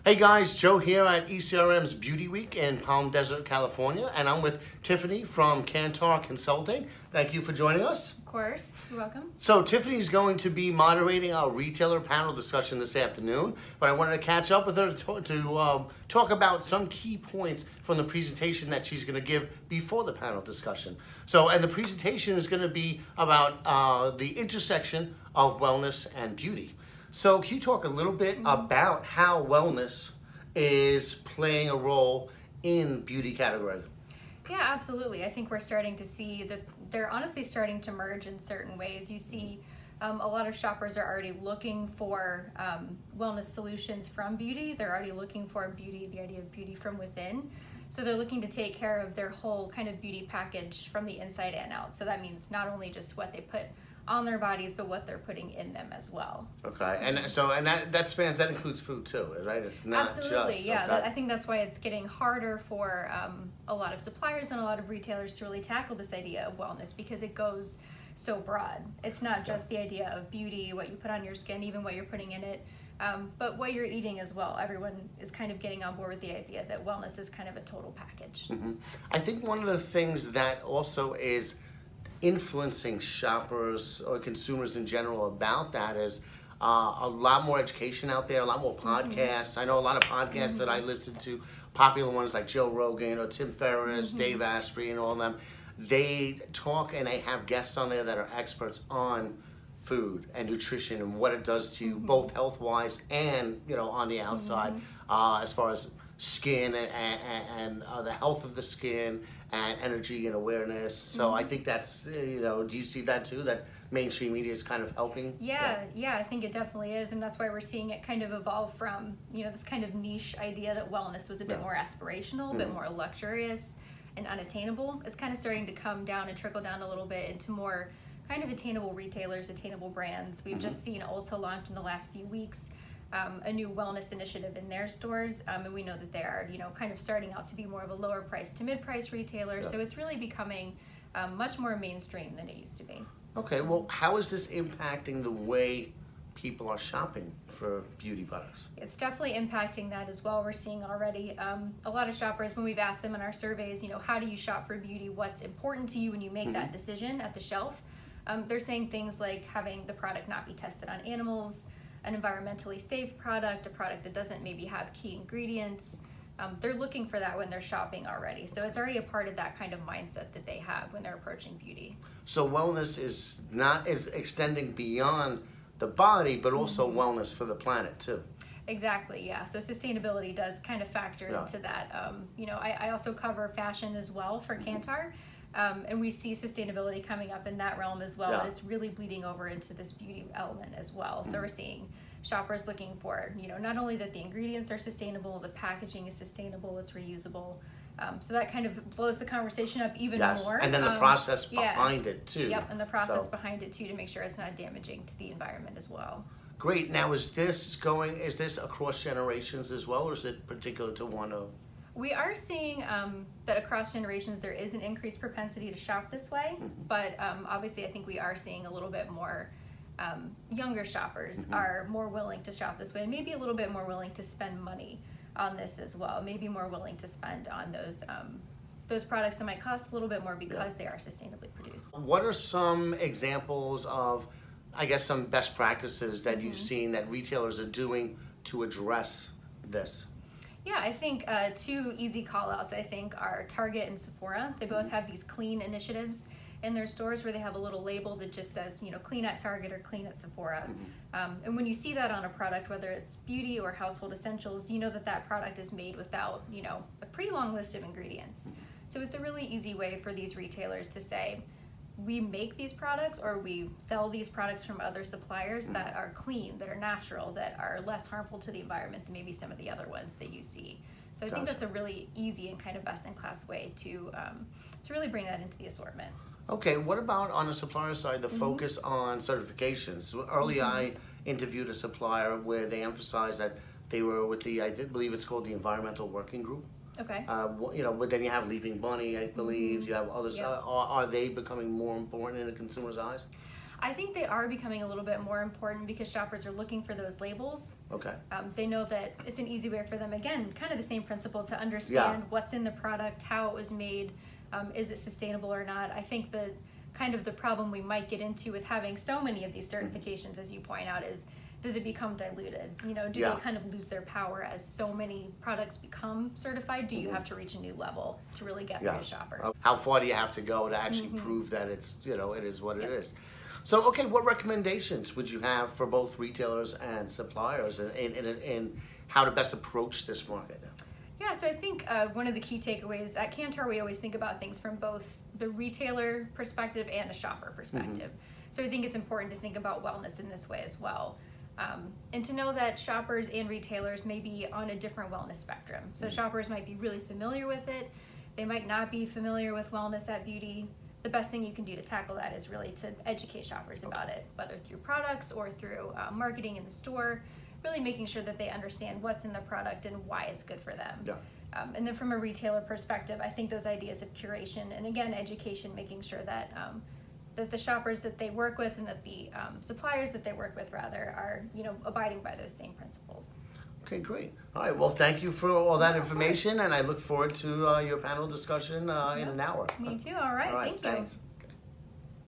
Hey guys, Joe here at ECRM's Beauty Week in Palm Desert, California, and I'm with Tiffany from Kantar Consulting. Thank you for joining us. Of course, you're welcome. So Tiffany's going to be moderating our retailer panel discussion this afternoon, but I wanted to catch up with her to talk about some key points from the presentation that she's going to give before the panel discussion. And the presentation is going to be about the intersection of wellness and beauty. So can you talk a little bit about how wellness is playing a role in beauty category? Yeah, absolutely. I think we're starting to see that they're honestly starting to merge in certain ways. You see a lot of shoppers are already looking for wellness solutions from beauty. They're already looking for beauty, the idea of beauty from within. So they're looking to take care of their whole kind of beauty package from the inside and out. So that means not only just what they put on their bodies, but what they're putting in them as well. Okay, and that includes food too, right? It's not absolutely, just, yeah. okay. I think that's why it's getting harder for a lot of suppliers and a lot of retailers to really tackle this idea of wellness, because it goes so broad. It's not just the idea of beauty, what you put on your skin, even what you're putting in it, but what you're eating as well. Everyone is kind of getting on board with the idea that wellness is kind of a total package. Mm-hmm. I think one of the things that also is influencing shoppers or consumers in general about that is a lot more education out there, a lot more podcasts. I know a lot of podcasts that I listen to, popular ones like Joe Rogan or Tim Ferriss, Dave Asprey, and all of them. They talk and they have guests on there that are experts on food and nutrition and what it does to you, both health-wise and on the outside, as far as skin and the health of the skin and energy and awareness. So I think that's, do you see that too, that mainstream media is kind of helping? Yeah, I think it definitely is, and that's why we're seeing it kind of evolve from, this kind of niche idea that wellness was a bit more aspirational, a bit more luxurious and unattainable. It's kind of starting to come down and trickle down a little bit into more kind of attainable retailers, attainable brands. We've just seen Ulta launch in the last few weeks a new wellness initiative in their stores, and we know that they are, kind of starting out to be more of a lower price to mid-price retailer. So it's really becoming much more mainstream than it used to be. Okay, well, how is this impacting the way people are shopping for beauty products? It's definitely impacting that as well. We're seeing already a lot of shoppers, when we've asked them in our surveys, how do you shop for beauty? What's important to you when you make that decision at the shelf? They're saying things like having the product not be tested on animals, an environmentally safe product, a product that doesn't maybe have key ingredients. They're looking for that when they're shopping already. So it's already a part of that kind of mindset that they have when they're approaching beauty. So wellness is extending beyond the body, but also wellness for the planet too. Exactly, yeah. So sustainability does kind of factor into that. I also cover fashion as well for Kantar. And we see sustainability coming up in that realm as well. And it's really bleeding over into this beauty element as well. So we're seeing shoppers looking for, not only that the ingredients are sustainable, the packaging is sustainable, it's reusable. So that kind of blows the conversation up even more. And then the process behind it too. Yep, and the process behind it too, to make sure it's not damaging to the environment as well. Great. Now, is this across generations as well, or is it particular to one of? We are seeing that across generations there is an increased propensity to shop this way, but obviously I think we are seeing a little bit more younger shoppers are more willing to shop this way, and maybe a little bit more willing to spend money on this as well, maybe more willing to spend on those products that might cost a little bit more because they are sustainably produced. What are some examples of, I guess, some best practices that you've seen that retailers are doing to address this? Yeah, I think two easy call-outs, I think, are Target and Sephora. They both have these clean initiatives in their stores where they have a little label that just says, clean at Target or clean at Sephora. And when you see that on a product, whether it's beauty or household essentials, you know that product is made without, a pretty long list of ingredients. So it's a really easy way for these retailers to say, we make these products or we sell these products from other suppliers that are clean, that are natural, that are less harmful to the environment than maybe some of the other ones that you see. So I think that's a really easy and kind of best-in-class way to really bring that into the assortment. Okay, what about on the supplier side, the focus on certifications? Earlier I interviewed a supplier where they emphasized that they were with I believe it's called the Environmental Working Group. Okay. But then you have Leaving Bunny, I believe. You have others. Are they becoming more important in the consumer's eyes? I think they are becoming a little bit more important because shoppers are looking for those labels. Okay. They know that it's an easy way for them, again, kind of the same principle, to understand what's in the product, how it was made, is it sustainable or not. I think the kind of the problem we might get into with having so many of these certifications, as you point out, is does it become diluted? You know, do they kind of lose their power as so many products become certified? Do you have to reach a new level to really get through to shoppers? How far do you have to go to actually prove that it's, you know, it is what it is? So, okay, what recommendations would you have for both retailers and suppliers in how to best approach this market now? Yeah, so I think one of the key takeaways at Kantar, we always think about things from both the retailer perspective and a shopper perspective. So I think it's important to think about wellness in this way as well. And to know that shoppers and retailers may be on a different wellness spectrum. So shoppers might be really familiar with it. They might not be familiar with wellness at beauty. The best thing you can do to tackle that is really to educate shoppers about it, whether through products or through marketing in the store, really making sure that they understand what's in the product and why it's good for them. And then from a retailer perspective, I think those ideas of curation and, again, education, making sure that that the shoppers that they work with and that the suppliers that they work with, rather, are, you know, abiding by those same principles. Okay, great. All right, well, thank you for all that information, and I look forward to your panel discussion in an hour. Me too. All right, thank you. Thanks.